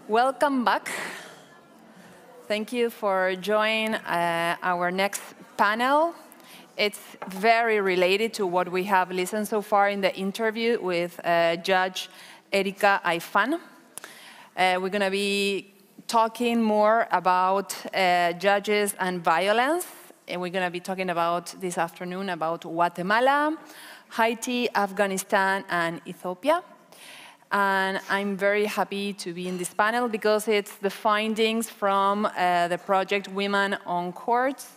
Welcome back. Thank you for joining our next panel. It's very related to what we have listened so far in the interview with Judge Erika Aifán. We're going to be talking more about judges and violence. And we're going to be talking about this afternoon about Guatemala, Haiti, Afghanistan, and Ethiopia. And I'm very happy to be in this panel because it's the findings from the project Women on Courts.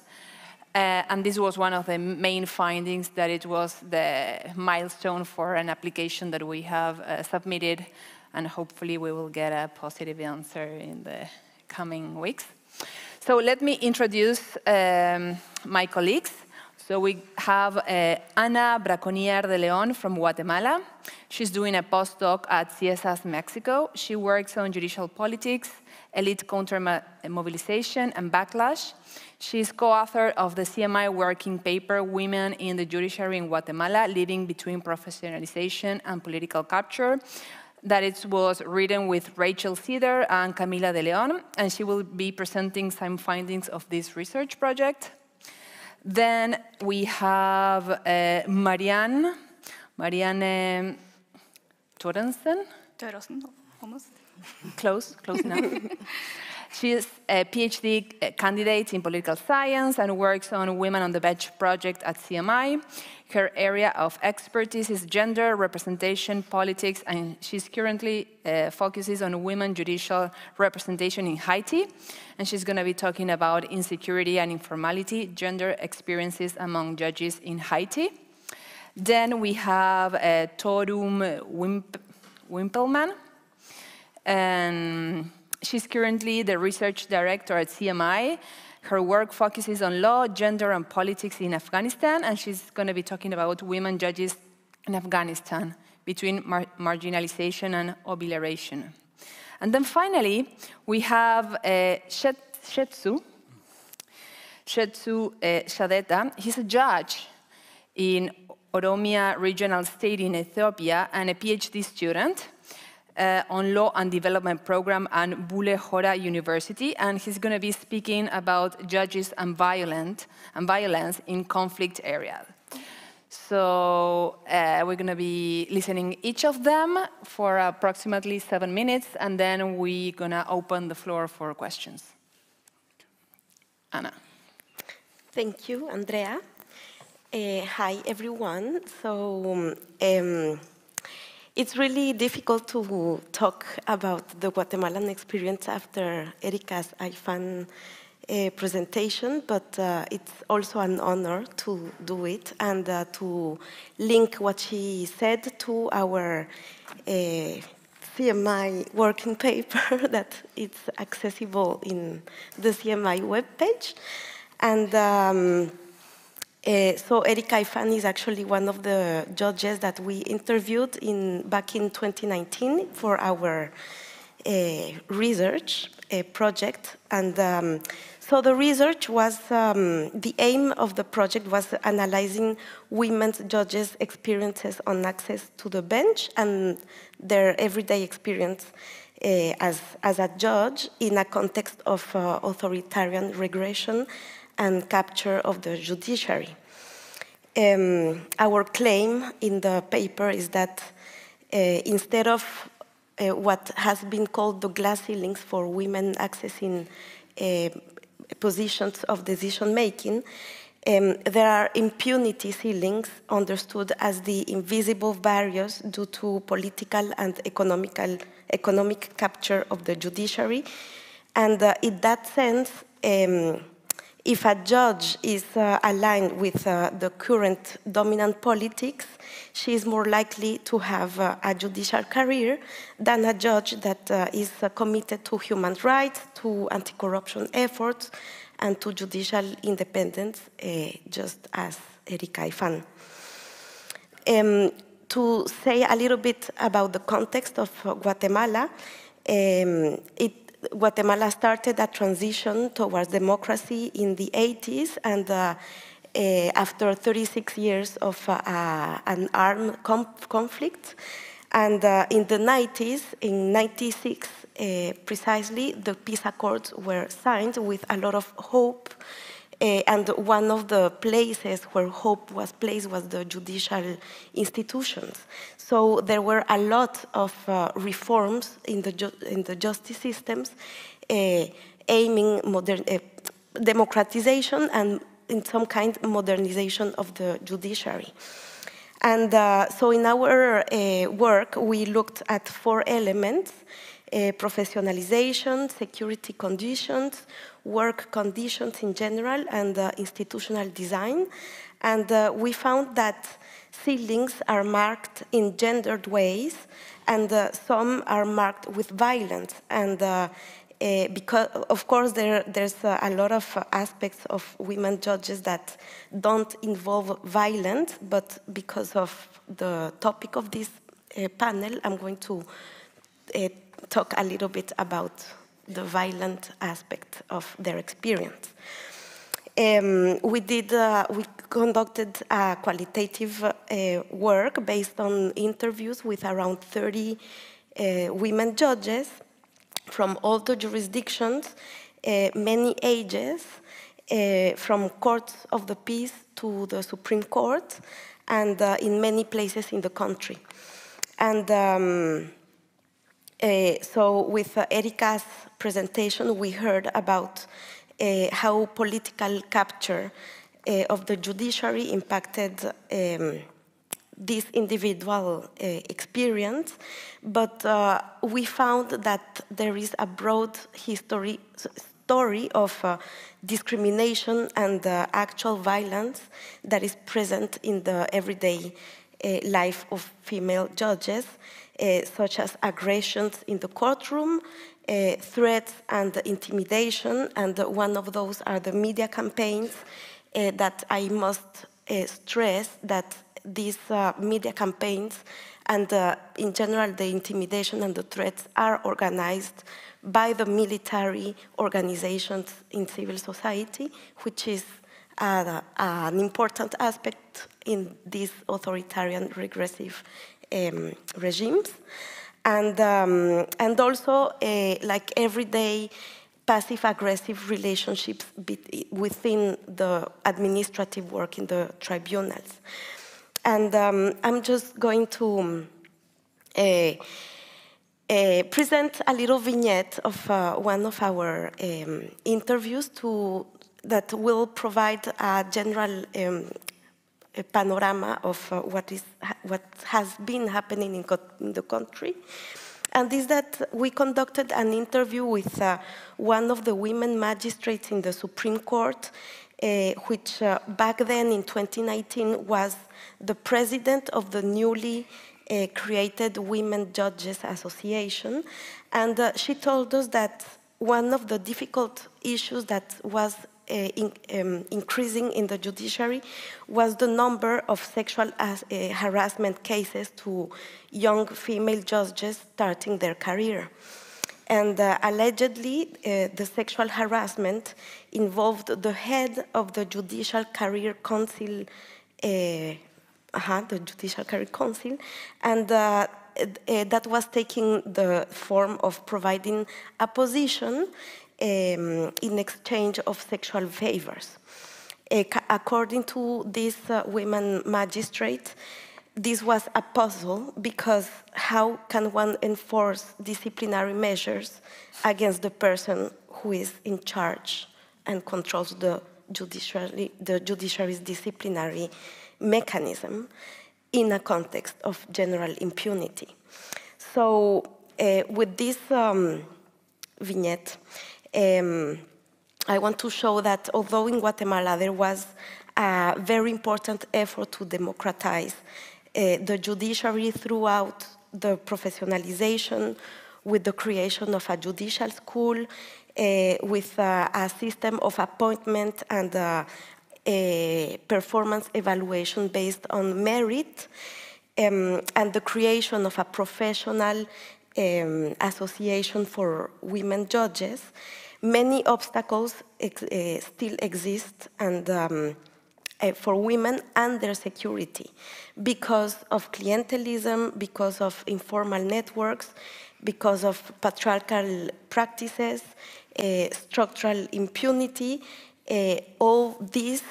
And this was one of the main findings, that it was the milestone for an application that we have submitted, and hopefully we will get a positive answer in the coming weeks. So let me introduce my colleagues. So we have Ana Braconier de Leon from Guatemala. She's doing a postdoc at CSAS Mexico. She works on judicial politics, elite counter-mobilization, and backlash. She's co-author of the CMI working paper, Women in the Judiciary in Guatemala, Living Between Professionalization and Political Capture, that it was written with Rachel Cedar and Camila de Leon, and she will be presenting some findings of this research project. Then we have Marianne Torensen. Almost. Close enough. She is a PhD candidate in political science and works on Women on the Bench project at CMI. Her area of expertise is gender, representation, politics, and she's currently focuses on women judicial representation in Haiti. And she's going to be talking about insecurity and informality, gender experiences among judges in Haiti. Then we have Torum Wimpelman. And she's currently the research director at CMI. Her work focuses on law, gender, and politics in Afghanistan, and she's going to be talking about women judges in Afghanistan, between marginalization and obliteration. And then finally, we have Shetsu Shadeta. He's a judge in Oromia Regional State in Ethiopia and a PhD student on Law and Development Program at Bule Hora University, and he's going to be speaking about judges and violence in conflict areas. So we're going to be listening each of them for approximately 7 minutes, and then we're going to open the floor for questions. Anna. Thank you, Andrea. Hi, everyone. So it's really difficult to talk about the Guatemalan experience after Erika Aifán's presentation, but it's also an honor to do it and to link what she said to our CMI working paper that it's accessible in the CMI webpage. And so Erika Aifán is actually one of the judges that we interviewed back in 2019 for our research project. And so the research was, the aim of the project was analyzing women's judges' experiences on access to the bench and their everyday experience as a judge in a context of authoritarian regression and capture of the judiciary. Our claim in the paper is that instead of what has been called the glass ceilings for women accessing positions of decision-making, there are impunity ceilings understood as the invisible barriers due to political and economic capture of the judiciary. And in that sense, if a judge is aligned with the current dominant politics, she is more likely to have a judicial career than a judge that is committed to human rights, to anti-corruption efforts, and to judicial independence, just as Erika Aifán. To say a little bit about the context of Guatemala, Guatemala started a transition towards democracy in the 80s, and after 36 years of an armed conflict. And in the 90s, in 96, precisely the peace accords were signed with a lot of hope, and one of the places where hope was placed was the judicial institutions. So there were a lot of reforms in the justice systems, aiming democratization and in some kind modernization of the judiciary. And so in our work, we looked at 4 elements: professionalization, security conditions, work conditions in general, and institutional design. And we found that ceilings are marked in gendered ways, and some are marked with violence. And because, of course, there's a lot of aspects of women judges that don't involve violence, but because of the topic of this panel, I'm going to talk a little bit about the violent aspect of their experience. We conducted a qualitative work based on interviews with around 30 women judges from all the jurisdictions, many ages, from courts of the peace to the Supreme Court, and in many places in the country. And so with Erika's presentation, we heard about how political capture of the judiciary impacted this individual experience, but we found that there is a broad story of discrimination and actual violence that is present in the everyday life of female judges, such as aggressions in the courtroom, threats and intimidation, and one of those are the media campaigns that I must stress that these media campaigns and in general the intimidation and the threats are organized by the military organizations in civil society, which is an important aspect in these authoritarian regressive regimes. And also like everyday passive-aggressive relationships within the administrative work in the tribunals. And I'm just going to present a little vignette of one of our interviews that will provide a general a panorama of what has been happening in the country. And is that we conducted an interview with one of the women magistrates in the Supreme Court, which back then in 2019 was the president of the newly created Women Judges Association. And she told us that one of the difficult issues that was increasing in the judiciary was the number of sexual harassment cases to young female judges starting their career. And allegedly, the sexual harassment involved the head of the Judicial Career Council, and that was taking the form of providing a position in exchange of sexual favors. According to this women magistrate, this was a puzzle because how can one enforce disciplinary measures against the person who is in charge and controls the judiciary's disciplinary mechanism in a context of general impunity? So with this vignette, I want to show that although in Guatemala there was a very important effort to democratize the judiciary throughout the professionalization, with the creation of a judicial school, with a system of appointment and performance evaluation based on merit, and the creation of a professional association for women judges, many obstacles still exist and for women and their security because of clientelism, because of informal networks, because of patriarchal practices, structural impunity, all these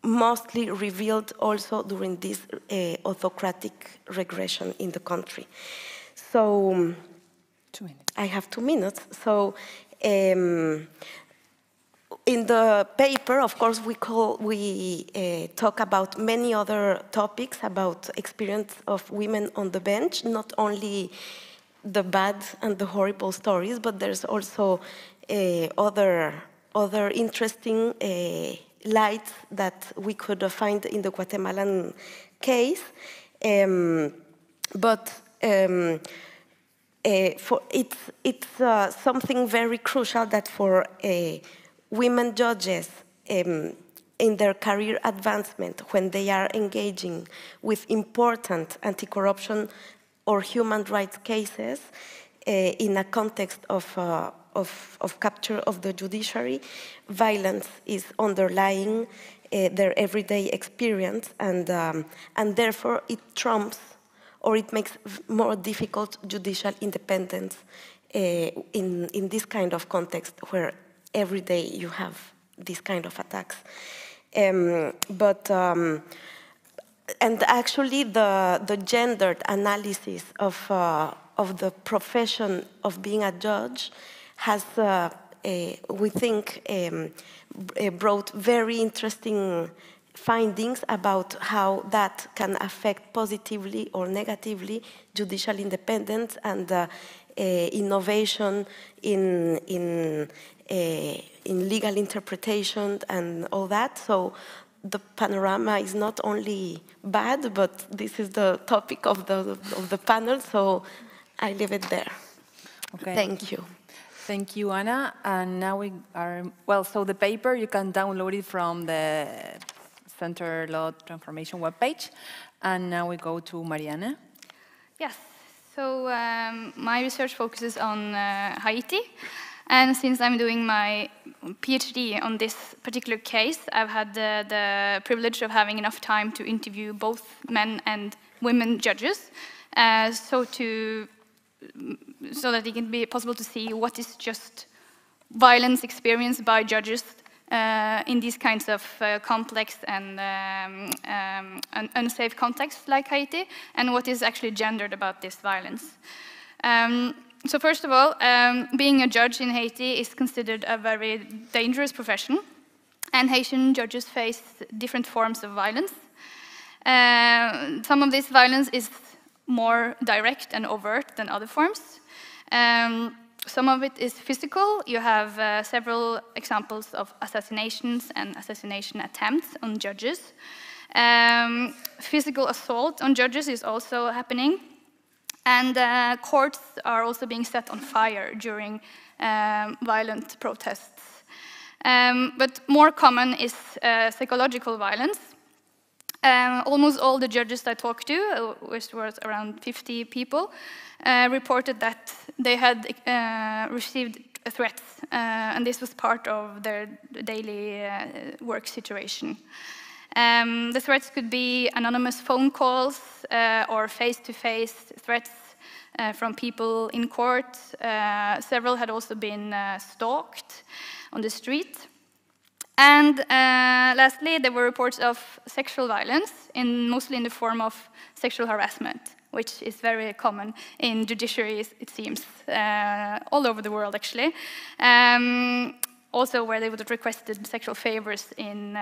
mostly revealed also during this autocratic regression in the country. So, 2 minutes. I have 2 minutes. So, in the paper, of course, we talk about many other topics about experience of women on the bench, not only the bad and the horrible stories, but there's also other interesting lights that we could find in the Guatemalan case. It's something very crucial that for women judges in their career advancement, when they are engaging with important anti-corruption or human rights cases in a context of capture of the judiciary, violence is underlying their everyday experience, and therefore it trumps or it makes more difficult judicial independence in this kind of context where every day you have these kind of attacks. And actually the gendered analysis of the profession of being a judge has, we think, brought very interesting findings about how that can affect positively or negatively judicial independence and innovation in legal interpretation and all that. So the panorama is not only bad, but this is the topic of the panel. So I leave it there. Okay. Thank you. Thank you, Ana. And now we are, well, so the paper, you can download it from the Center Law Transformation webpage. And now we go to Mariana. Yes. So my research focuses on Haiti. And since I'm doing my PhD on this particular case, I've had the privilege of having enough time to interview both men and women judges, so that it can be possible to see what is just violence experienced by judges in these kinds of complex and unsafe contexts like Haiti, and what is actually gendered about this violence. So first of all, being a judge in Haiti is considered a very dangerous profession, and Haitian judges face different forms of violence. Some of this violence is more direct and overt than other forms. Some of it is physical. You have several examples of assassinations and assassination attempts on judges. Physical assault on judges is also happening. And courts are also being set on fire during violent protests. But more common is psychological violence. Almost all the judges I talked to, which was around 50 people, reported that they had received threats, and this was part of their daily work situation. The threats could be anonymous phone calls or face-to-face threats from people in court. Several had also been stalked on the street. And lastly, there were reports of sexual violence, mostly in the form of sexual harassment, which is very common in judiciaries, it seems, all over the world, actually. Also where they would have requested sexual favors in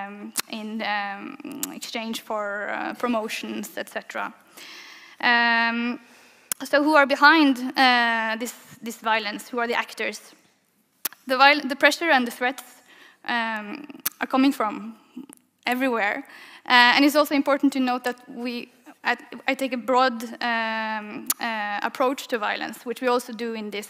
exchange for promotions, etc. So who are behind this violence? Who are the actors? The pressure and the threats are coming from everywhere. And it's also important to note that I take a broad approach to violence, which we also do in this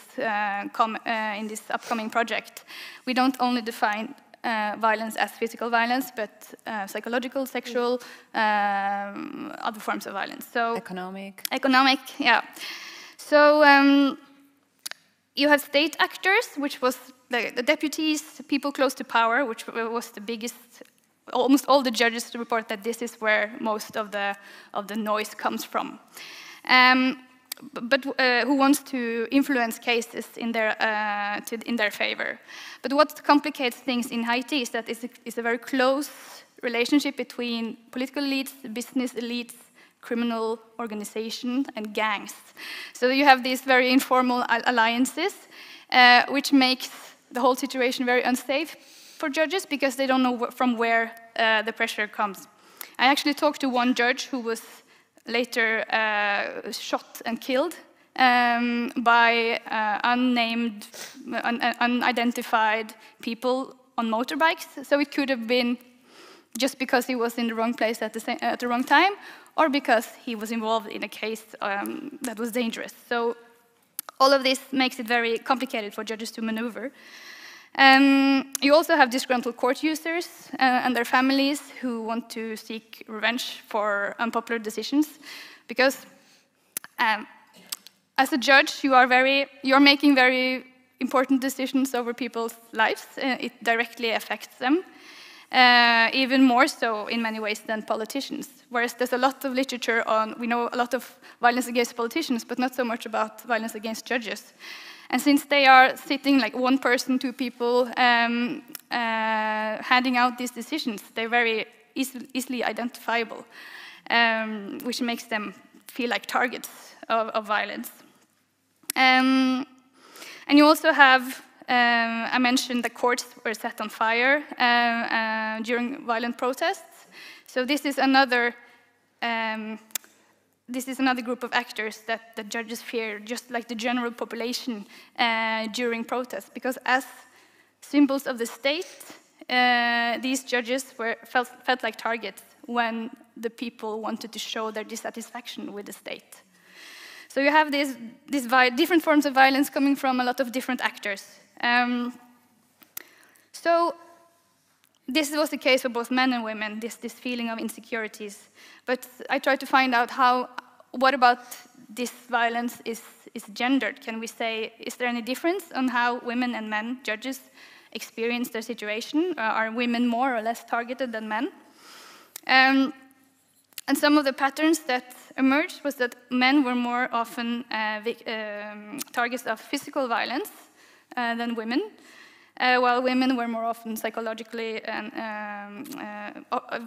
upcoming project. We don't only define violence as physical violence, but psychological, sexual, other forms of violence. So economic, yeah. So you have state actors, which was the deputies, people close to power, which was the biggest. Almost all the judges report that this is where most of the noise comes from. who wants to influence cases in their favor. But what complicates things in Haiti is that it's a very close relationship between political elites, business elites, criminal organizations, and gangs. So you have these very informal alliances, which makes the whole situation very unsafe for judges because they don't know from where the pressure comes. I actually talked to one judge who was later shot and killed by unidentified people on motorbikes. So it could have been just because he was in the wrong place at the wrong time, or because he was involved in a case that was dangerous. So all of this makes it very complicated for judges to maneuver. You also have disgruntled court users and their families who want to seek revenge for unpopular decisions, because as a judge, you're making very important decisions over people's lives. It directly affects them, even more so in many ways than politicians. Whereas there's a lot of literature on, we know a lot of violence against politicians, but not so much about violence against judges. And since they are sitting like one person, two people, handing out these decisions, they're very easily identifiable, which makes them feel like targets of violence. And you also have, I mentioned the courts were set on fire during violent protests. So this is another group of actors that the judges fear, just like the general population during protests, because as symbols of the state, these judges felt like targets when the people wanted to show their dissatisfaction with the state. So you have these different forms of violence coming from a lot of different actors. So this was the case for both men and women, this feeling of insecurities. But I tried to find out what about this violence is gendered? Can we say, is there any difference on how women and men judges experience their situation? Are women more or less targeted than men? And some of the patterns that emerged was that men were more often targets of physical violence than women, while women were more often psychologically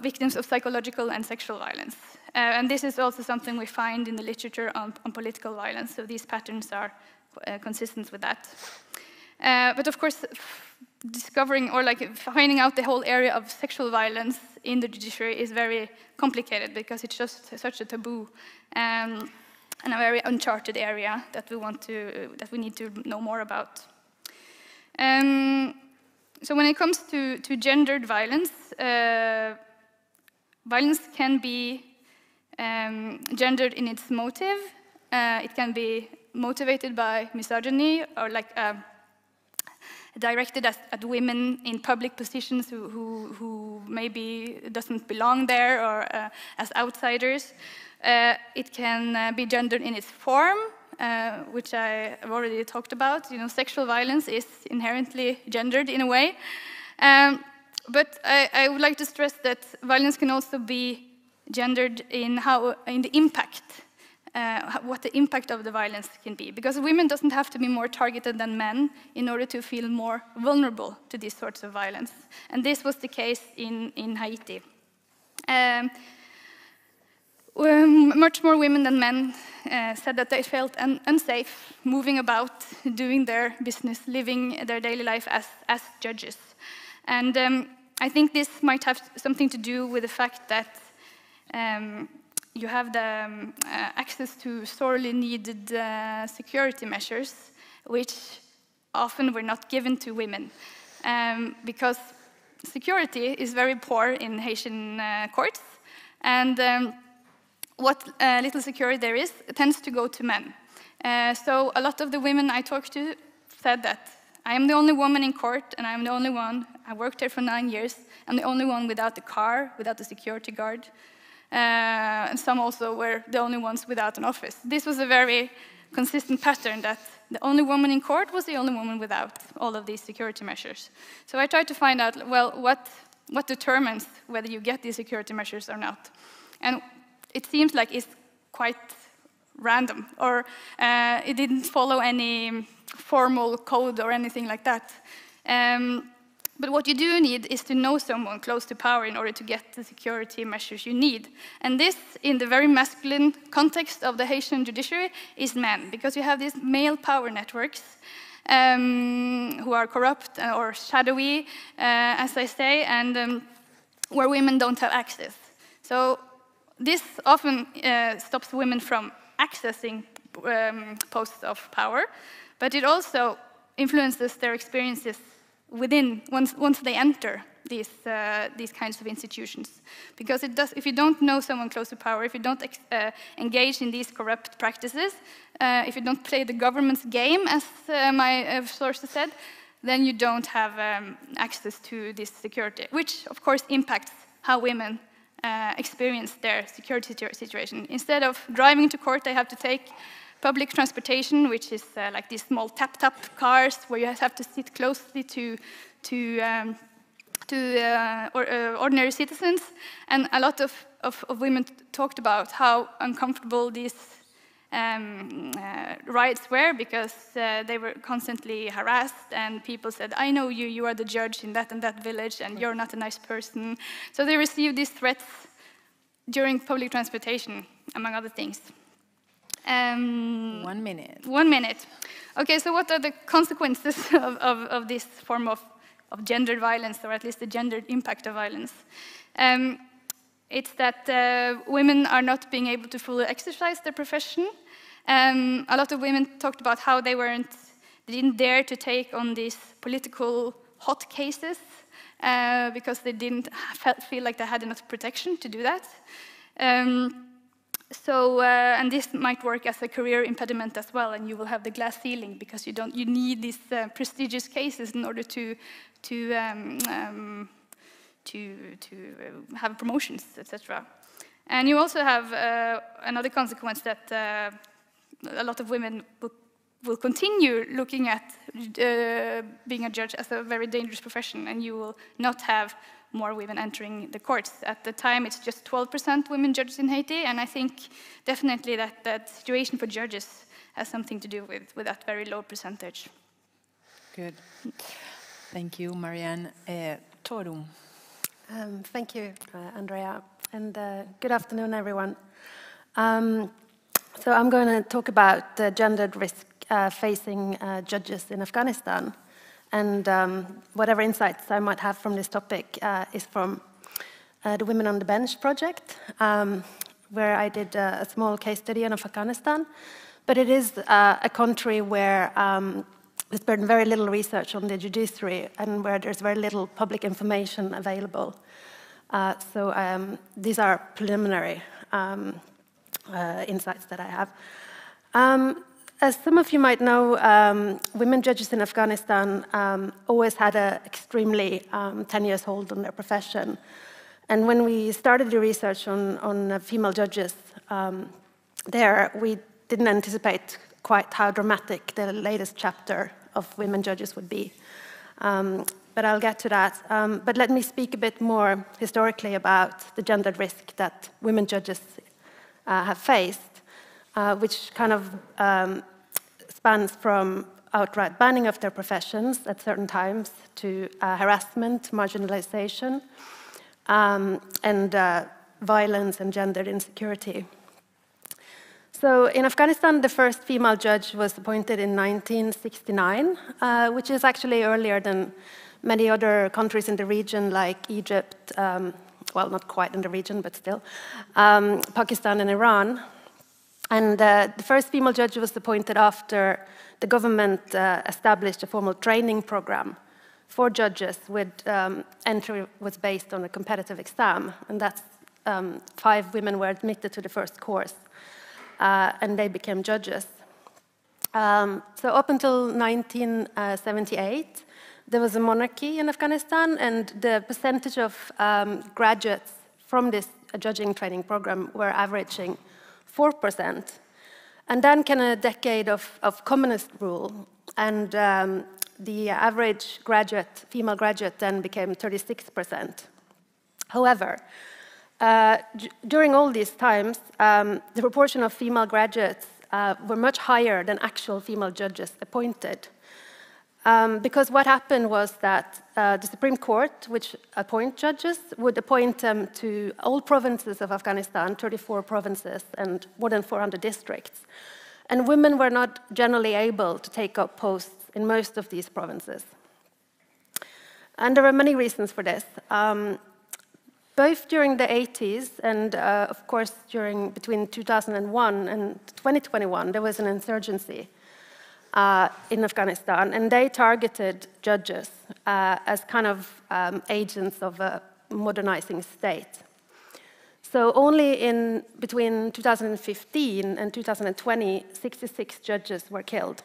victims of psychological and sexual violence. And this is also something we find in the literature on political violence, so these patterns are consistent with that. But of course, discovering or like finding out the whole area of sexual violence in the judiciary is very complicated because it's just such a taboo and a very uncharted area that we need to know more about. So when it comes to gendered violence, violence can be gendered in its motive. It can be motivated by misogyny or like directed at women in public positions who maybe doesn't belong there or as outsiders. It can be gendered in its form, which I have already talked about. You know, sexual violence is inherently gendered in a way. But I would like to stress that violence can also be gendered in the impact, what the impact of the violence can be. Because women doesn't have to be more targeted than men in order to feel more vulnerable to these sorts of violence. And this was the case in Haiti. Much more women than men said that they felt unsafe moving about, doing their business, living their daily life as judges. And I think this might have something to do with the fact that you have the access to sorely needed security measures, which often were not given to women, because security is very poor in Haitian courts, and what little security there is tends to go to men. So a lot of the women I talked to said that I am the only woman in court, and I'm the only one. I worked there for 9 years. I'm the only one without a car, without a security guard. And some also were the only ones without an office. This was a very consistent pattern that the only woman in court was the only woman without all of these security measures. So I tried to find out, well, what determines whether you get these security measures or not. And it seems like it's quite random, or it didn't follow any formal code or anything like that. But what you do need is to know someone close to power in order to get the security measures you need. And this, in the very masculine context of the Haitian judiciary, is men, because you have these male power networks who are corrupt or shadowy, as I say, and where women don't have access. So this often stops women from accessing posts of power, but it also influences their experiences within, once they enter these kinds of institutions. Because it does, if you don't know someone close to power, if you don't engage in these corrupt practices, if you don't play the government's game, as my sources said, then you don't have access to this security, which of course impacts how women experience their security situation. Instead of driving to court, they have to take public transportation, which is like these small tap-tap cars where you have to sit closely to ordinary citizens. And a lot of women talked about how uncomfortable these rights were, because they were constantly harassed, and people said, I know you, you are the judge in that and that village, and you're not a nice person. So they received these threats during public transportation, among other things. 1 minute. 1 minute. Okay, so what are the consequences of this form of gendered violence, or at least the gendered impact of violence? It's that women are not being able to fully exercise their profession. A lot of women talked about how they didn't dare to take on these political hot cases because they didn't feel like they had enough protection to do that. And this might work as a career impediment as well, and you will have the glass ceiling because you need these prestigious cases in order to have promotions, etc. And you also have another consequence that a lot of women will continue looking at being a judge as a very dangerous profession, and you will not have more women entering the courts. At the time, it's just 12% women judges in Haiti, and I think definitely that situation for judges has something to do with that very low percentage. Good. Thank you, Marianne. Torun. Thank you, Andrea, and good afternoon, everyone. So I'm going to talk about the gendered risk facing judges in Afghanistan. And whatever insights I might have from this topic is from the Women on the Bench project, where I did a small case study on Afghanistan. But it is a country where there's been very little research on the judiciary and where there's very little public information available. So these are preliminary insights that I have. As some of you might know, women judges in Afghanistan always had an extremely tenuous hold on their profession. And when we started the research on female judges there, we didn't anticipate quite how dramatic the latest chapter of women judges would be. But I'll get to that. But let me speak a bit more historically about the gendered risk that women judges have faced. Which kind of spans from outright banning of their professions at certain times to harassment, marginalization, and violence and gendered insecurity. So in Afghanistan, the first female judge was appointed in 1969, which is actually earlier than many other countries in the region like Egypt, well, not quite in the region, but still, Pakistan and Iran. And the first female judge was appointed after the government established a formal training program for judges with entry was based on a competitive exam. And that's 5 women were admitted to the first course, and they became judges. So up until 1978, there was a monarchy in Afghanistan, and the percentage of graduates from this judging training program were averaging 4%. And then came a decade of communist rule, and the average female graduate then became 36%. However, during all these times, the proportion of female graduates were much higher than actual female judges appointed. Because what happened was that the Supreme Court, which appoint judges, would appoint them to all provinces of Afghanistan, 34 provinces and more than 400 districts. And women were not generally able to take up posts in most of these provinces. And there are many reasons for this. Both during the 80s and, of course, between 2001 and 2021, there was an insurgency in Afghanistan, and they targeted judges as kind of agents of a modernizing state. So only between 2015 and 2020, 66 judges were killed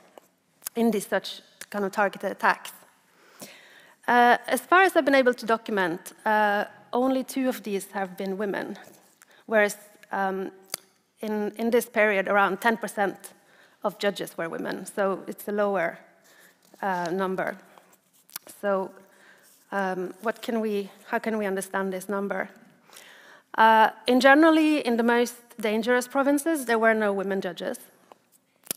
in these such kind of targeted attacks. As far as I've been able to document, only 2 of these have been women, whereas in this period, around 10% of judges were women, so it's a lower number. So how can we understand this number? Generally, in the most dangerous provinces, there were no women judges.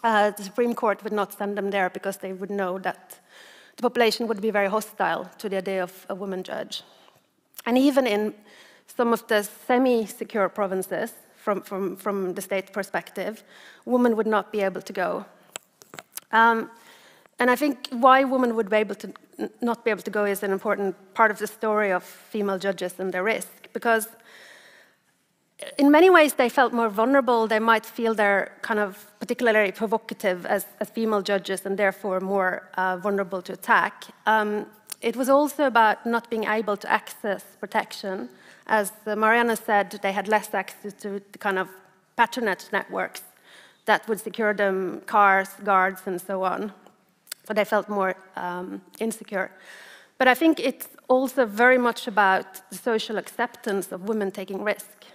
The Supreme Court would not send them there because they would know that the population would be very hostile to the idea of a woman judge. And even in some of the semi-secure provinces, from the state perspective, women would not be able to go. And I think why women would not be able to go is an important part of the story of female judges and their risk, because in many ways they felt more vulnerable. They might feel they're kind of particularly provocative as female judges and therefore more vulnerable to attack. It was also about not being able to access protection. As Mariana said, they had less access to the kind of patronage networks that would secure them cars, guards, and so on. So they felt more insecure. But I think it's also very much about the social acceptance of women taking risk.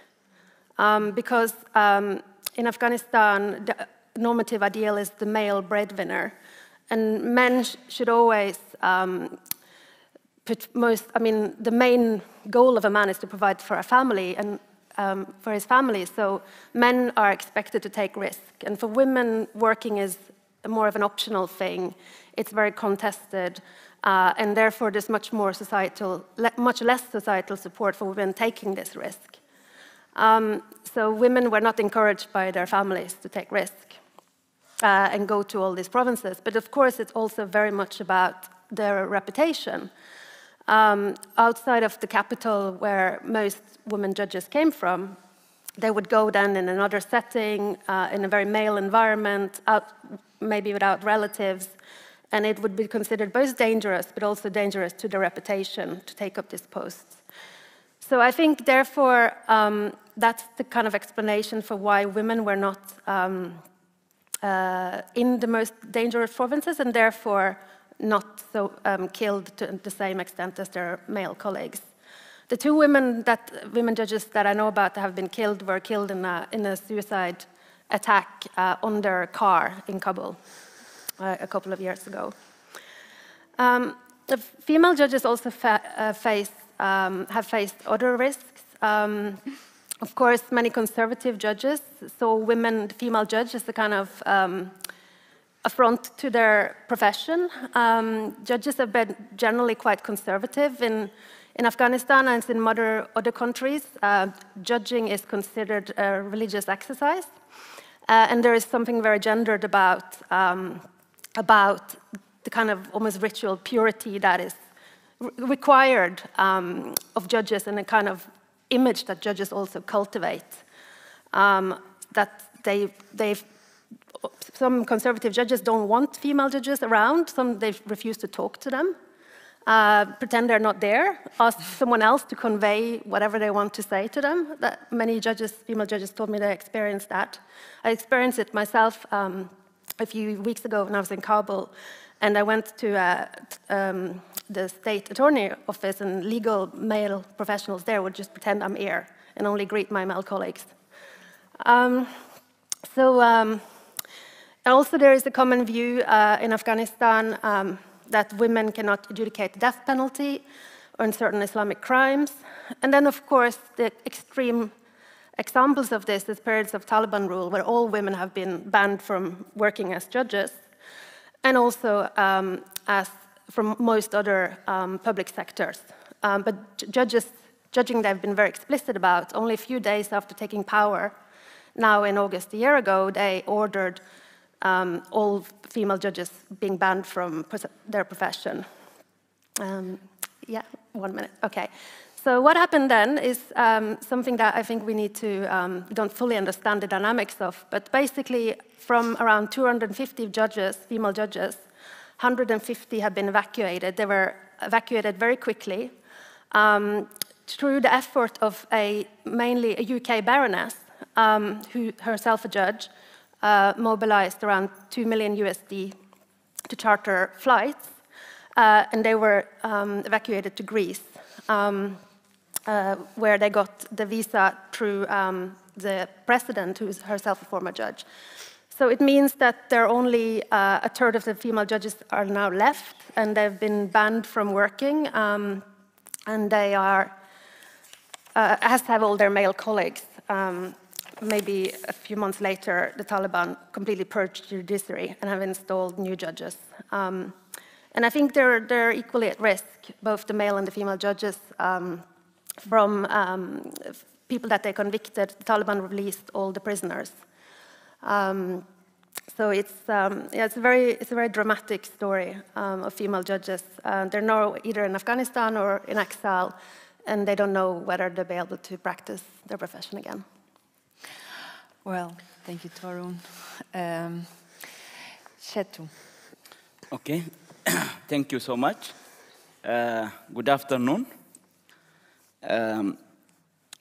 Because in Afghanistan, the normative ideal is the male breadwinner. And men should always the main goal of a man is to provide for a family and for his family. So men are expected to take risk. And for women, working is more of an optional thing. It's very contested. And therefore, there's much less societal support for women taking this risk. So women were not encouraged by their families to take risk and go to all these provinces. But of course, it's also very much about their reputation. Outside of the capital where most women judges came from, they would go then in another setting, in a very male environment, maybe without relatives, and it would be considered both dangerous, but also dangerous to their reputation to take up these posts. So I think, therefore, that's the kind of explanation for why women were not in the most dangerous provinces, and therefore not so killed to the same extent as their male colleagues. The 2 women judges that I know about that have been killed were killed in a suicide attack on their car in Kabul a couple of years ago. The female judges also have faced other risks. Of course, many conservative judges saw female judge as a kind of affront to their profession. Judges have been generally quite conservative. In Afghanistan and in other countries, judging is considered a religious exercise. And there is something very gendered about the kind of almost ritual purity that is required of judges and a kind of image that judges also cultivate. That some conservative judges don't want female judges around. They refuse to talk to them, pretend they're not there, ask someone else to convey whatever they want to say to them. Many female judges told me they experienced that. I experienced it myself a few weeks ago when I was in Kabul, and I went to the state attorney office, and legal male professionals there would just pretend I'm here and only greet my male colleagues. Also, there is a common view in Afghanistan that women cannot adjudicate the death penalty. on certain Islamic crimes. And then, of course, the extreme examples of this is periods of Taliban rule, where all women have been banned from working as judges, and also as from most other public sectors. But judging they've been very explicit about, only a few days after taking power, now in August a year ago, they ordered all female judges being banned from their profession. Yeah, 1 minute, okay. So what happened then is something that I think we need to, don't fully understand the dynamics of, but basically from around 250 judges, female judges, 150 have been evacuated. They were evacuated very quickly through the effort of mainly a UK baroness, who herself a judge, mobilized around $2 million USD to charter flights, and they were evacuated to Greece, where they got the visa through the president, who is herself a former judge. So it means that there are only a third of the female judges are now left, and they've been banned from working, and they are, as have all their male colleagues. Maybe a few months later, the Taliban completely purged the judiciary and have installed new judges. And I think they're equally at risk, both the male and the female judges, from people that they convicted. The Taliban released all the prisoners. So it's a very dramatic story of female judges. They're now either in Afghanistan or in exile, and they don't know whether they'll be able to practice their profession again. Well, thank you, Torun. Shetu. Okay, thank you so much. Good afternoon.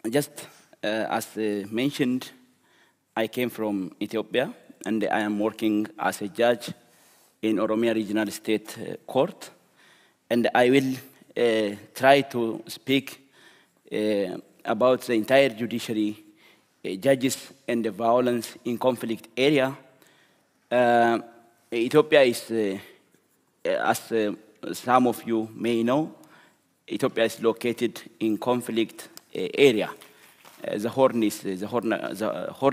Just as mentioned, I came from Ethiopia, and I am working as a judge in Oromia Regional State Court. And I will try to speak about the entire judiciary, judges and the violence in conflict area. Ethiopia is, as some of you may know, Ethiopia is located in conflict area. The Horn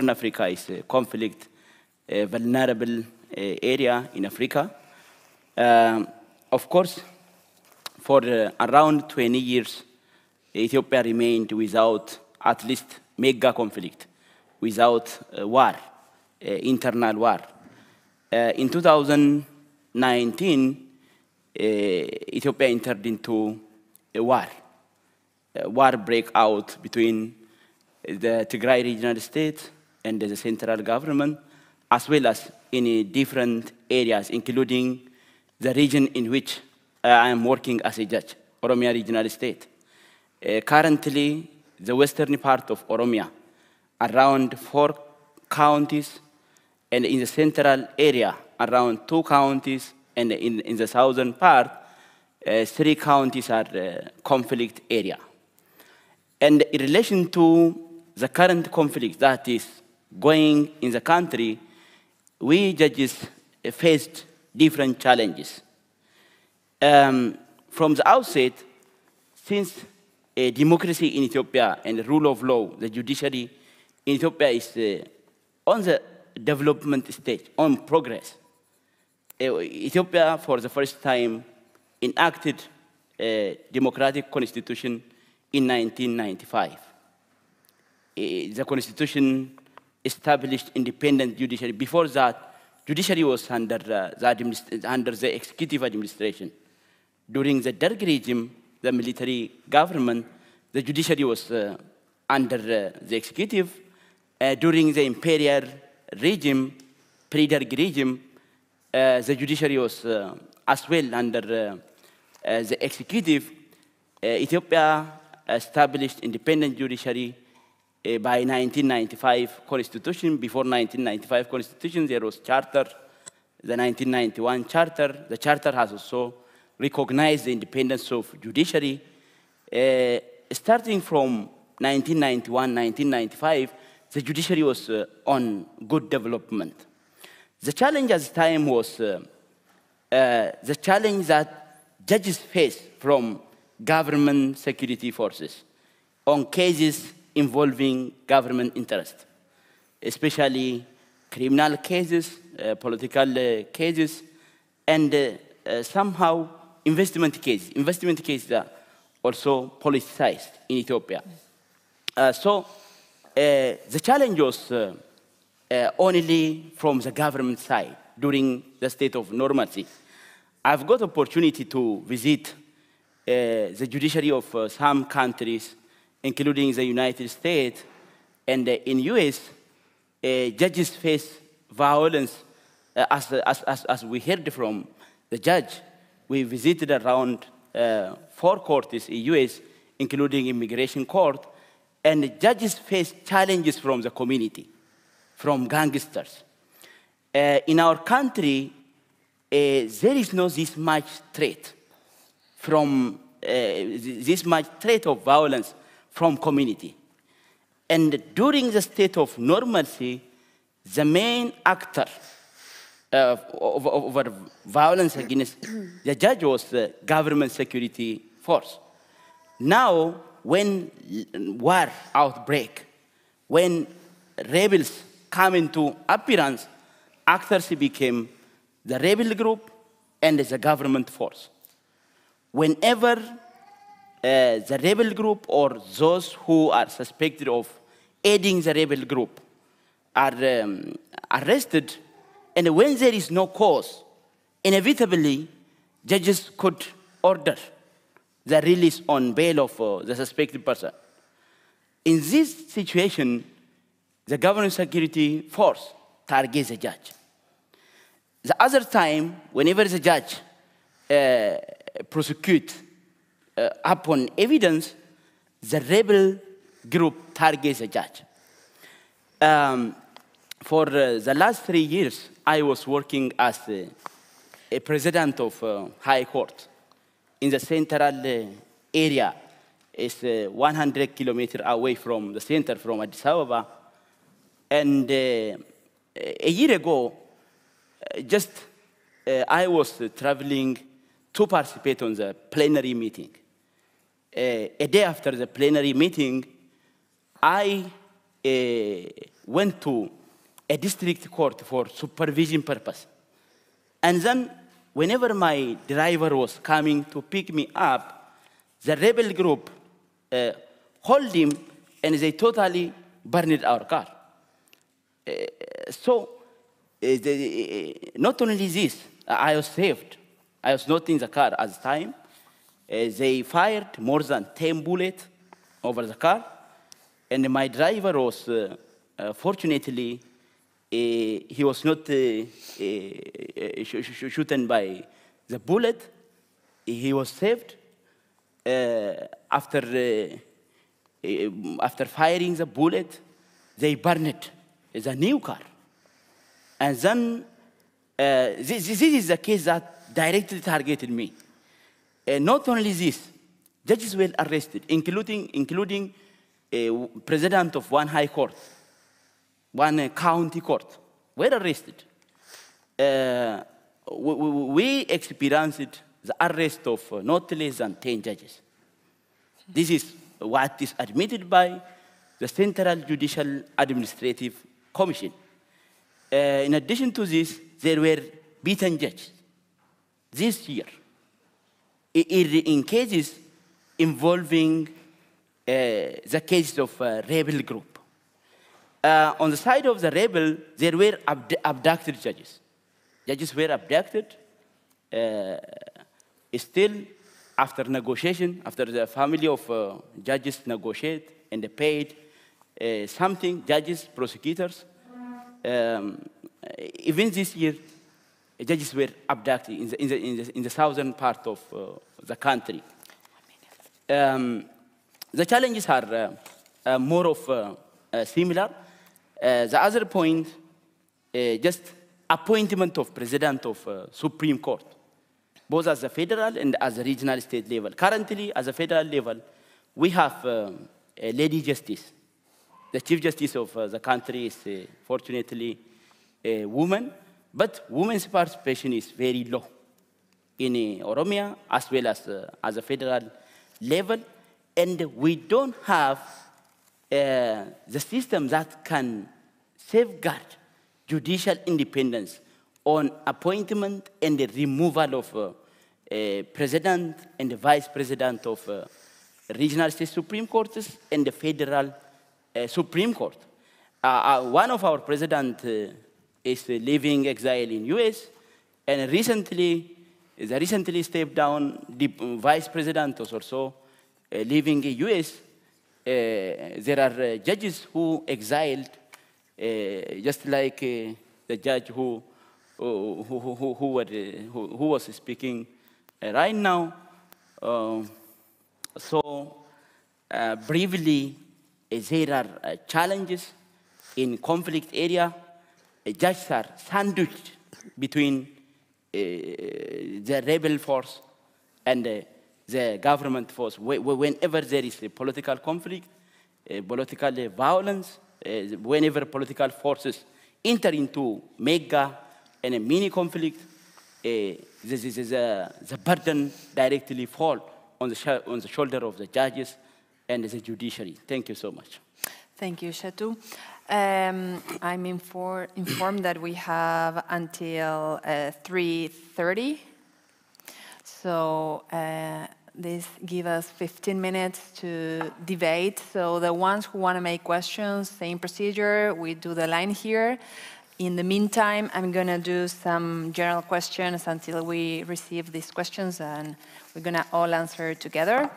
Africa is a conflict vulnerable area in Africa. Of course, for around 20 years, Ethiopia remained without at least mega conflict, without war, internal war. In 2019, Ethiopia entered into a war. War break out between the Tigray regional state and the central government, as well as in different areas, including the region in which I am working as a judge, Oromia regional state. Currently, the western part of Oromia, around 4 counties, and in the central area, around 2 counties, and in the southern part, 3 counties are conflict area. And in relation to the current conflict that is going in the country, we judges faced different challenges. From the outset, since democracy in Ethiopia and the rule of law, the judiciary in Ethiopia is on the development stage, on progress. Ethiopia, for the first time, enacted a democratic constitution in 1995. The constitution established independent judiciary. Before that, judiciary was under the executive administration. During the Derg regime, the military government, the judiciary was under the executive. During the imperial regime, pre-Derg regime, the judiciary was as well under the executive. Ethiopia established independent judiciary by 1995 constitution. Before 1995 constitution, there was charter, the 1991 charter. The charter has also recognized the independence of judiciary. Starting from 1991, 1995, the judiciary was on good development. The challenge at the time was the challenge that judges face from government security forces on cases involving government interest, especially criminal cases, political cases, and somehow investment cases. Investment cases are also politicized in Ethiopia. So the challenge was only from the government side during the state of normalcy. I've got opportunity to visit the judiciary of some countries, including the United States, and in US, judges face violence, as we heard from the judge. We visited around 4 courts in US, including immigration court, and the judges face challenges from the community, from gangsters. In our country, there is not this much threat from this much threat of violence from community. And during the state of normalcy, the main actor of violence against the judge was the government security force. Now, when war outbreak, when rebels come into appearance, actors became the rebel group and the government force. Whenever the rebel group or those who are suspected of aiding the rebel group are arrested, and when there is no cause, inevitably, judges could order the release on bail of the suspected person. In this situation, the government security force targets the judge. The other time, whenever the judge prosecutes upon evidence, the rebel group targets the judge. For the last 3 years, I was working as a president of High Court in the central area. It's 100 kilometers away from the center, from Addis Ababa. And a year ago, I was traveling to participate on the plenary meeting. A day after the plenary meeting, I went to a district court for supervision purpose. And then, whenever my driver was coming to pick me up, the rebel group hold him, and they totally burned our car. Not only this, I was saved. I was not in the car at the time. They fired more than 10 bullets over the car, and my driver was, fortunately, he was not shooten by the bullet. He was saved. After firing the bullet, they burned the new car. And then, this is the case that directly targeted me. Not only this, judges were arrested, including president of one high court, one county court, were arrested. We experienced the arrest of not less than 10 judges. This is what is admitted by the Central Judicial Administrative Commission. In addition to this, there were beaten judges this year in cases involving the case of a rebel group. On the side of the rebel, there were abducted judges. Judges were abducted. Still, after negotiation, after the family of judges negotiate and they paid something, judges, prosecutors, even this year, judges were abducted in the southern part of the country. The challenges are more of similar. The other point, just appointment of president of Supreme Court, both as a federal and as a regional state level. Currently, as a federal level, we have a lady justice. The chief justice of the country is fortunately a woman, but women's participation is very low in Oromia as well as a federal level, and we don't have the system that can safeguard judicial independence on appointment and the removal of president and the vice president of regional state Supreme Courts and the federal Supreme Court. One of our presidents is living exile in US, and the recently stepped down the vice president was also living in US. There are judges who exiled, just like the judge who was speaking right now. Briefly, there are challenges in conflict area. Judges are sandwiched between the rebel force and the government force. Whenever there is a political conflict, political violence, whenever political forces enter into mega and a mini conflict, the burden directly falls on the shoulder of the judges and the judiciary. Thank you so much. Thank you, Shatu. I'm informed that we have until 3:30. So this gives us 15 minutes to debate. So the ones who want to make questions, same procedure, we do the line here. In the meantime, I'm going to do some general questions until we receive these questions, and we're going to all answer together.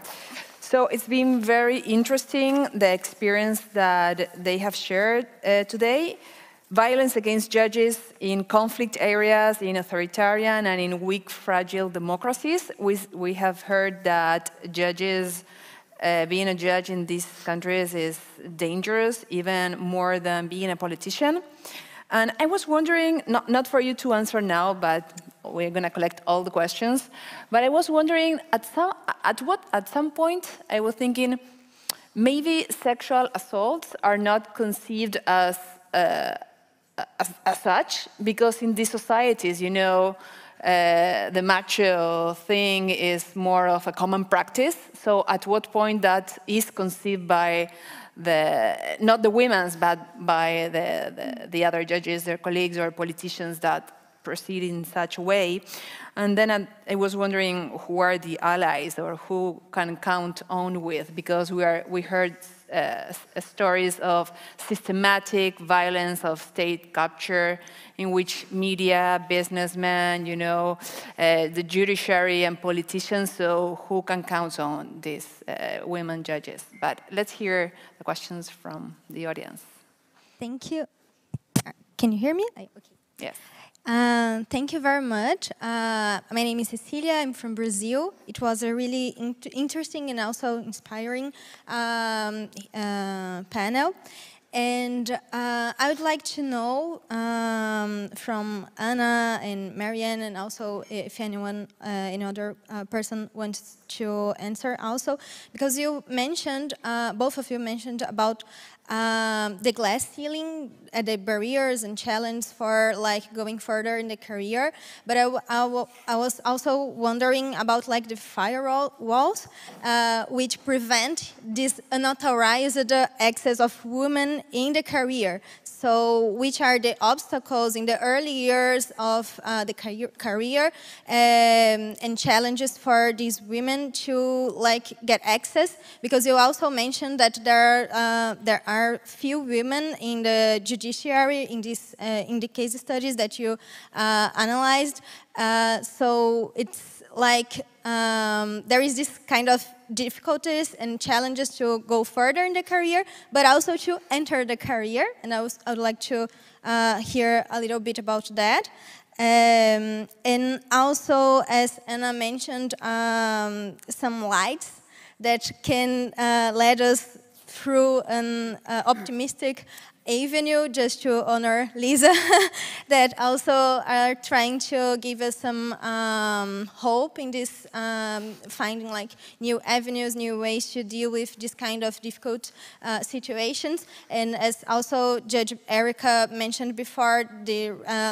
So it's been very interesting, the experience that they have shared today. Violence against judges in conflict areas, in authoritarian and in weak, fragile democracies. We have heard that judges, being a judge in these countries is dangerous, even more than being a politician. And I was wondering, not for you to answer now, but we're going to collect all the questions. But I was wondering, at some point, I was thinking, maybe sexual assaults are not conceived as such, because in these societies, you know, the macho thing is more of a common practice. So at what point that is conceived by not the women's, but by the other judges, their colleagues or politicians that proceed in such a way. And then I was wondering who are the allies or who can count on with, because we heard stories of systematic violence, of state capture, in which media, businessmen, you know, the judiciary and politicians, so who can count on these women judges? But let's hear the questions from the audience. Thank you. Can you hear me? Okay. Yes. Thank you very much. My name is Cecilia. I'm from Brazil. It was a really interesting and also inspiring panel. And I would like to know from Anna and Marianne, and also if anyone, any other person wants to answer also, because you mentioned, both of you mentioned about the glass ceiling, the barriers and challenges for like going further in the career. But I was also wondering about like the firewalls, which prevent this unauthorized access of women in the career. So which are the obstacles in the early years of the career and challenges for these women to like get access? Because you also mentioned that there are few women in the judiciary in the case studies that you analyzed. So it's like there is this kind of difficulties and challenges to go further in the career, but also to enter the career. And I would like to hear a little bit about that. And also, as Anna mentioned, some lights that can lead us through an optimistic avenue just to honor Lisa that also are trying to give us some hope in this finding like new avenues, new ways to deal with this kind of difficult situations. And as also Judge Erika mentioned before, the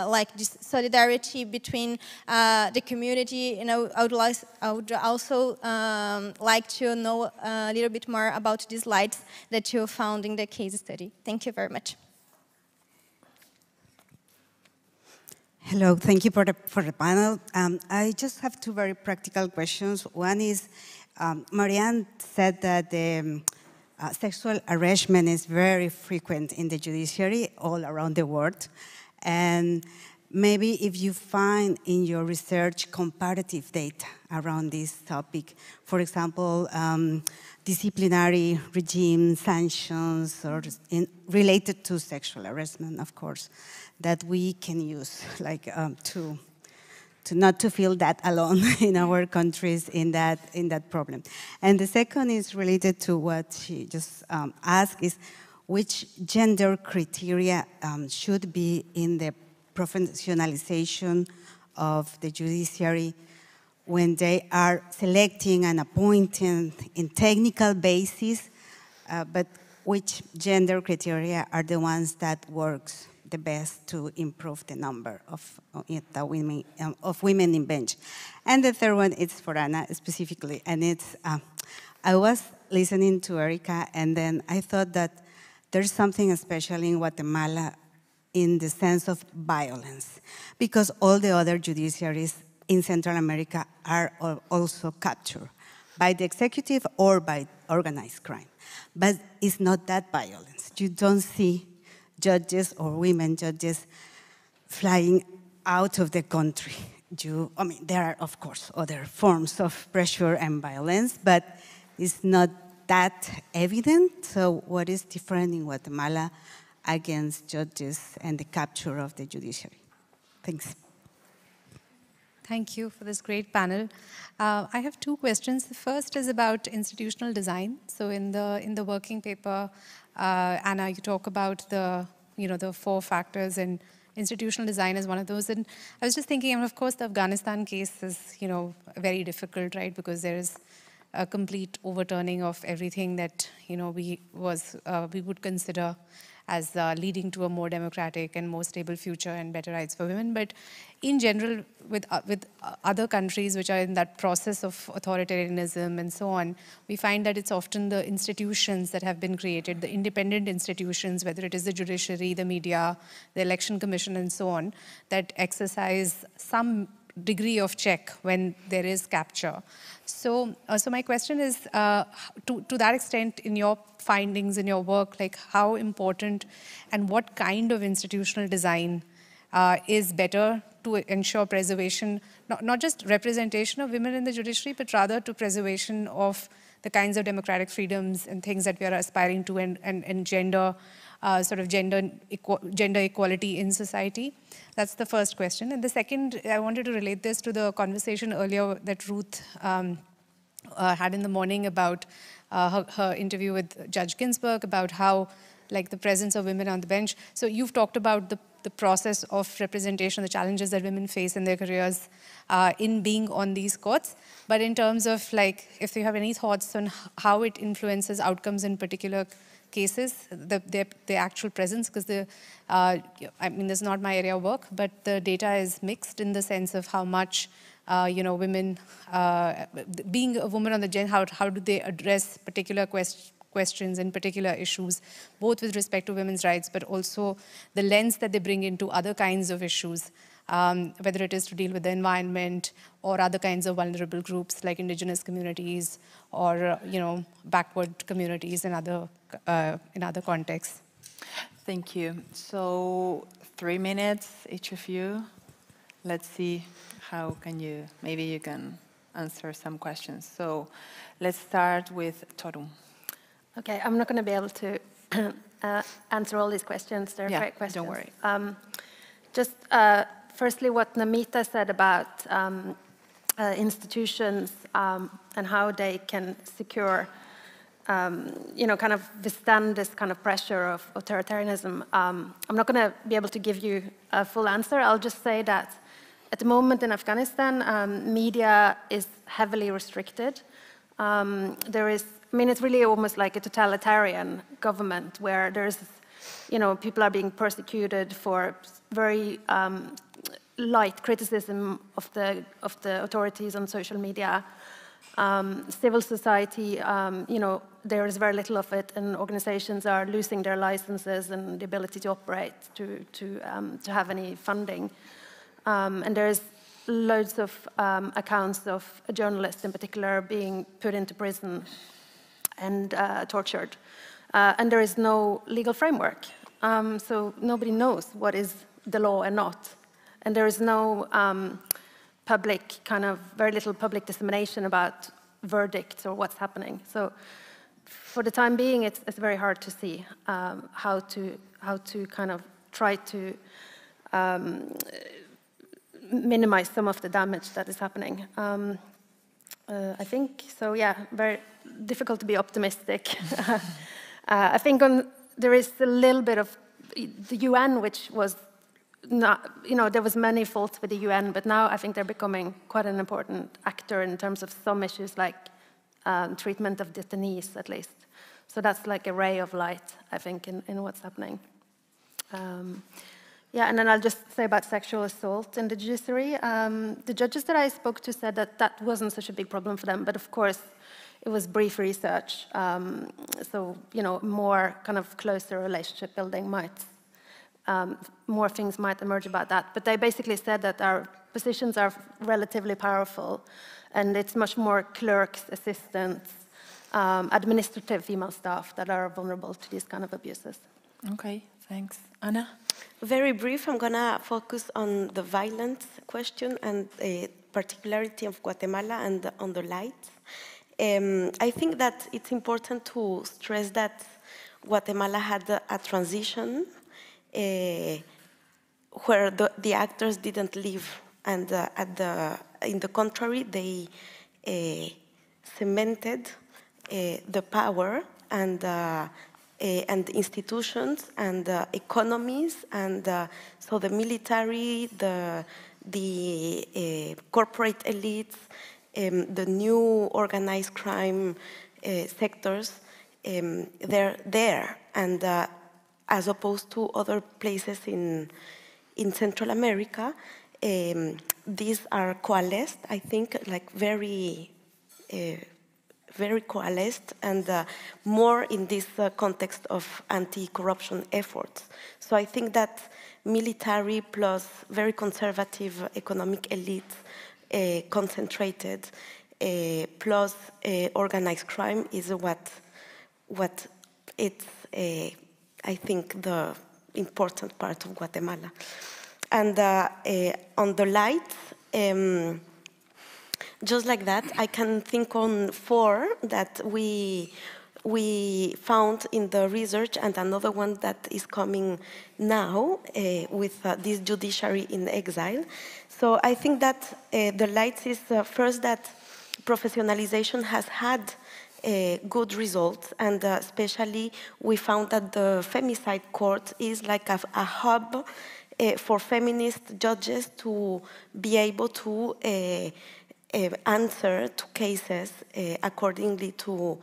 like this solidarity between the community. You know, I would also like to know a little bit more about these lights that you found in the case study. Thank you very much. Hello, thank you for the panel. I just have two very practical questions. One is, Marianne said that the sexual harassment is very frequent in the judiciary all around the world. And maybe if you find in your research comparative data around this topic, for example, disciplinary regime, sanctions, or related to sexual harassment, of course, that we can use, like to not to feel that alone in our countries in that problem. And the second is related to what she just asked, is which gender criteria should be in the professionalization of the judiciary when they are selecting and appointing in technical basis, but which gender criteria are the ones that works the best to improve the number of women in bench. And the third one is for Ana specifically, and it's, I was listening to Erika, and then I thought that there's something special in Guatemala in the sense of violence, because all the other judiciaries in Central America are also captured by the executive or by organized crime. But it's not that violence. You don't see judges or women judges flying out of the country. I mean, there are, of course, other forms of pressure and violence, but it's not that evident. So what is different in Guatemala against judges and the capture of the judiciary? Thanks. Thank you for this great panel. I have two questions. The first is about institutional design. So in the working paper, Anna, you talk about the 4 factors, and institutional design is one of those. And I was just thinking, and of course, the Afghanistan case is very difficult, right? Because there is a complete overturning of everything that we would consider as leading to a more democratic and more stable future and better rights for women. But in general, with other countries which are in that process of authoritarianism and so on, we find that it's often the institutions that have been created, the independent institutions, whether it is the judiciary, the media, the election commission, and so on, that exercise some degree of check when there is capture. So my question is, to that extent, in your findings, in your work, like how important and what kind of institutional design is better to ensure preservation, not just representation of women in the judiciary, but rather to preservation of the kinds of democratic freedoms and things that we are aspiring to, and gender, gender equality in society? That's the first question. And the second, I wanted to relate this to the conversation earlier that Ruth had in the morning about her interview with Judge Ginsburg, about how, like, the presence of women on the bench. So you've talked about the process of representation, the challenges that women face in their careers in being on these courts. But in terms of, like, if you have any thoughts on how it influences outcomes in particular cases, the actual presence, because I mean, this is not my area of work, but the data is mixed in the sense of how much women, being a woman on the gen, how do they address particular questions and particular issues, both with respect to women's rights, but also the lens that they bring into other kinds of issues, whether it is to deal with the environment or other kinds of vulnerable groups like indigenous communities or backward communities in other contexts. Thank you. So 3 minutes, each of you. Let's see how maybe you can answer some questions. So let's start with Torun. Okay, I'm not going to be able to answer all these questions. They're great questions. Don't worry. Just firstly, what Namita said about institutions and how they can secure kind of withstand this kind of pressure of authoritarianism. I'm not going to be able to give you a full answer. I'll just say that at the moment in Afghanistan, media is heavily restricted. It's really almost like a totalitarian government where there's, people are being persecuted for very light criticism of the authorities on social media. Civil society, there is very little of it, and organizations are losing their licenses and the ability to operate, to have any funding. And there's loads of accounts of journalists in particular being put into prison and tortured. And there is no legal framework. So nobody knows what is the law and not. And there is no very little public dissemination about verdicts or what's happening. So for the time being, it's very hard to see how to kind of try to minimize some of the damage that is happening. I think, so yeah, very difficult to be optimistic. I think there is a little bit of the UN, which was not, there was many faults with the UN, but now I think they're becoming quite an important actor in terms of some issues like treatment of detainees, at least. So that's like a ray of light, I think, in what's happening. Yeah, and then I'll just say about sexual assault in the judiciary. The judges that I spoke to said that that wasn't such a big problem for them, but of course, it was brief research. So, more kind of closer relationship building more things might emerge about that. But they basically said that our positions are relatively powerful, and it's much more clerks, assistants, administrative female staff that are vulnerable to these kind of abuses. Okay, thanks. Anna? Very brief, I'm going to focus on the violence question and the particularity of Guatemala and on the light. I think that it's important to stress that Guatemala had a transition where the actors didn't leave, and in the contrary, they cemented the power and institutions and economies, and so the military, the corporate elites, the new organized crime sectors, they're there, and as opposed to other places in Central America, these are coalesced, I think, like very coalesced, and more in this context of anti-corruption efforts. So I think that military plus very conservative economic elites concentrated plus organized crime is what it's, I think, the important part of Guatemala. And on the light, just like that, I can think on 4 that we found in the research, and another one that is coming now with this judiciary in exile. So I think that the light is first that professionalization has had good results, and especially we found that the femicide court is like a hub for feminist judges to be able to answer to cases accordingly to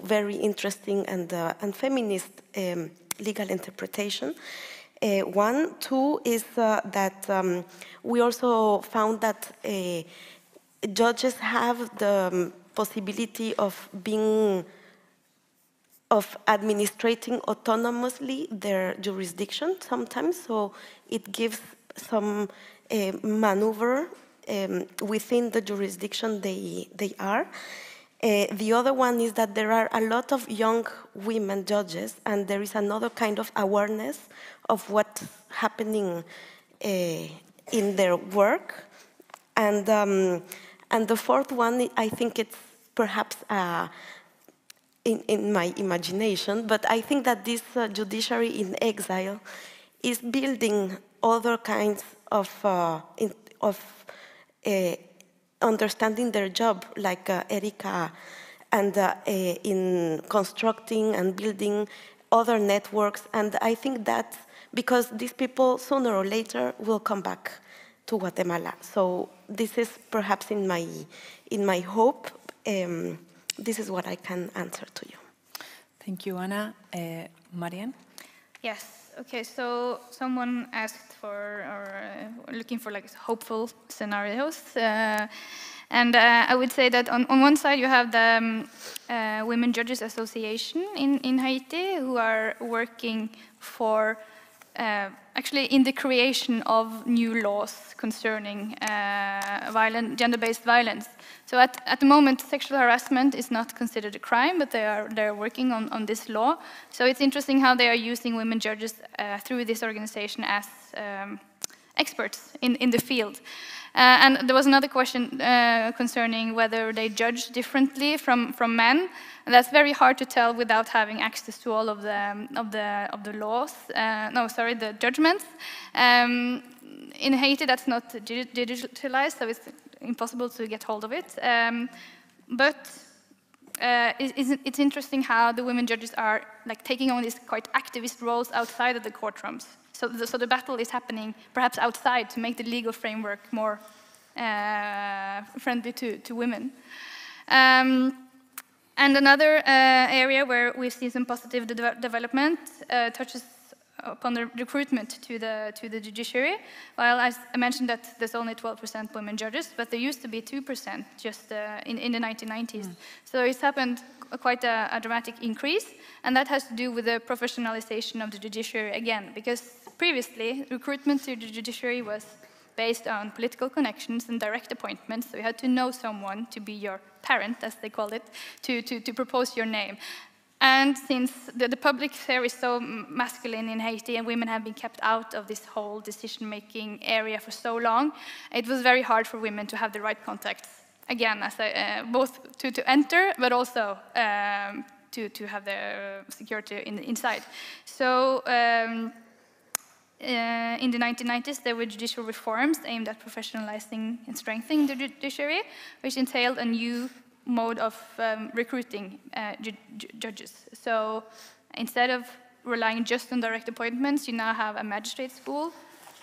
very interesting and feminist legal interpretation. 1, 2 is that we also found that judges have the possibility of administrating autonomously their jurisdiction sometimes, so it gives some maneuver within the jurisdiction they are. The other one is that there are a lot of young women judges, and there is another kind of awareness of what's happening in their work. And the fourth one, I think it's perhaps in my imagination, but I think that this judiciary in exile is building other kinds of understanding their job, like Erika and in constructing and building other networks. And I think that because these people sooner or later will come back to Guatemala. So this is perhaps in my hope. This is what I can answer to you. Thank you, Ana. Marianne? Yes. Okay. So someone asked for, or looking for like hopeful scenarios, and I would say that on one side you have the Women Judges Association in Haiti, who are working for actually in the creation of new laws concerning gender-based violence. So at the moment, sexual harassment is not considered a crime, but they're working on this law. So it's interesting how they are using women judges through this organization as experts in the field. And there was another question concerning whether they judge differently from men. And that's very hard to tell without having access to all of the laws. The judgments. In Haiti, that's not digitalized, so it's impossible to get hold of it. But it's interesting how the women judges are like taking on these quite activist roles outside of the courtrooms. So the battle is happening perhaps outside to make the legal framework more friendly to women. And another area where we see some positive development touches upon the recruitment to the judiciary. Well, I mentioned that there's only 12% women judges, but there used to be 2% just in the 1990s. So it's happened quite a dramatic increase, and that has to do with the professionalization of the judiciary again, because previously recruitment to the judiciary was based on political connections and direct appointments, so you had to know someone to be your parent, as they call it, to propose your name. And since the public sphere is so masculine in Haiti and women have been kept out of this whole decision-making area for so long, it was very hard for women to have the right contacts. Again, as both to enter, but also to have the security inside. So in the 1990s, there were judicial reforms aimed at professionalizing and strengthening the judiciary, which entailed a new mode of recruiting judges. So instead of relying just on direct appointments, you now have a magistrate school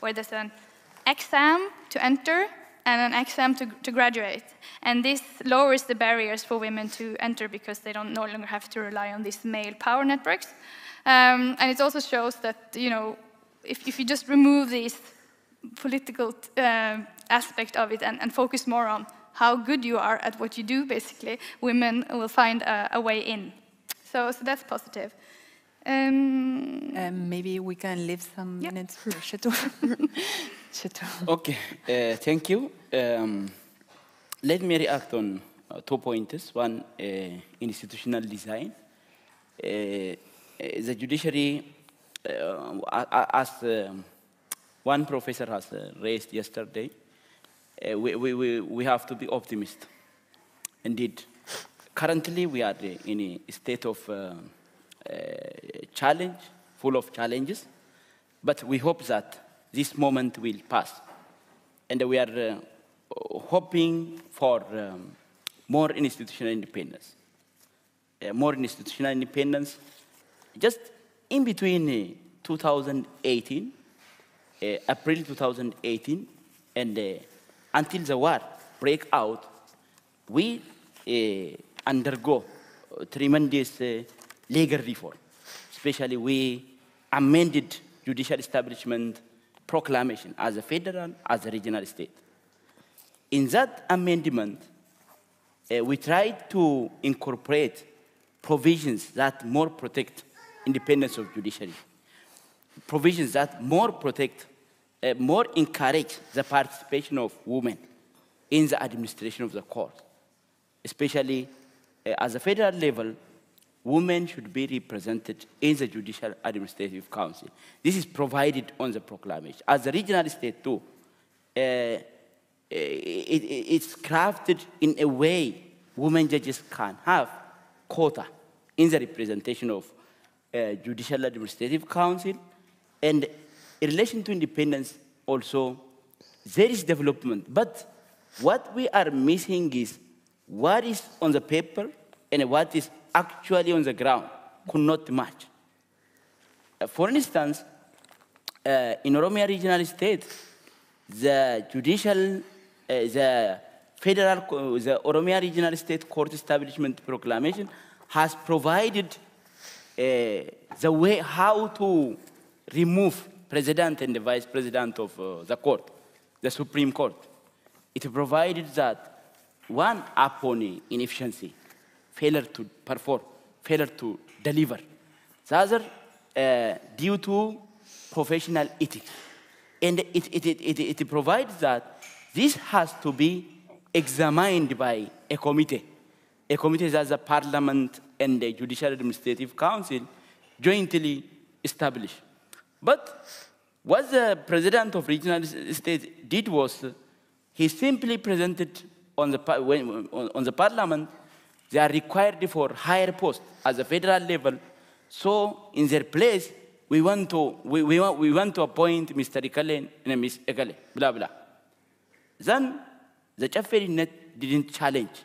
where there's an exam to enter and an exam to graduate. And this lowers the barriers for women to enter because they no longer have to rely on these male power networks. And it also shows that, you know, if you just remove this political aspect of it and focus more on how good you are at what you do, basically, women will find a way in. So that's positive. Maybe we can leave some minutes for Chetou. Okay, thank you. Let me react on 2 points. One, institutional design. The judiciary, as one professor has raised yesterday, we have to be optimistic. Indeed, currently we are in a state of challenge, full of challenges, but we hope that this moment will pass. And we are hoping for more institutional independence. More institutional independence. Just in between 2018, April 2018, and until the war break out, we undergo tremendous legal reform. Especially we amended judicial establishment proclamation as a federal, as a regional state. In that amendment, we tried to incorporate provisions that more protect independence of judiciary, provisions that more protect, more encourage the participation of women in the administration of the court. Especially as a federal level, women should be represented in the Judicial Administrative Council. This is provided on the proclamation. As a regional state too, it's crafted in a way women judges can have quota in the representation of Judicial Administrative Council. And in relation to independence also, there is development. But what we are missing is what is on the paper and what is actually on the ground could not match. For instance, in Oromia regional state, the judicial, the Oromia regional state court establishment proclamation has provided the way how to remove president and the vice president of the court, the Supreme Court. It provided that one, upon inefficiency, failure to perform, failure to deliver. The other, due to professional ethics. And it provides that this has to be examined by a committee that the Parliament and the Judicial Administrative Council jointly establish. But what the President of Regional State did was, he simply presented on the Parliament, they are required for higher posts at the federal level. So in their place, we want to appoint Mr. Ikale and Ms. Ikale, blah, blah. Then the Chafferi net didn't challenge.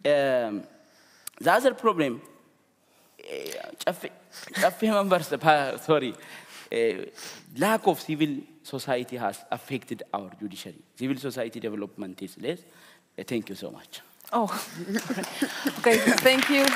The other problem, Chafferi members, sorry, lack of civil society has affected our judiciary. Civil society development is less. Thank you so much. Oh, okay, thank you.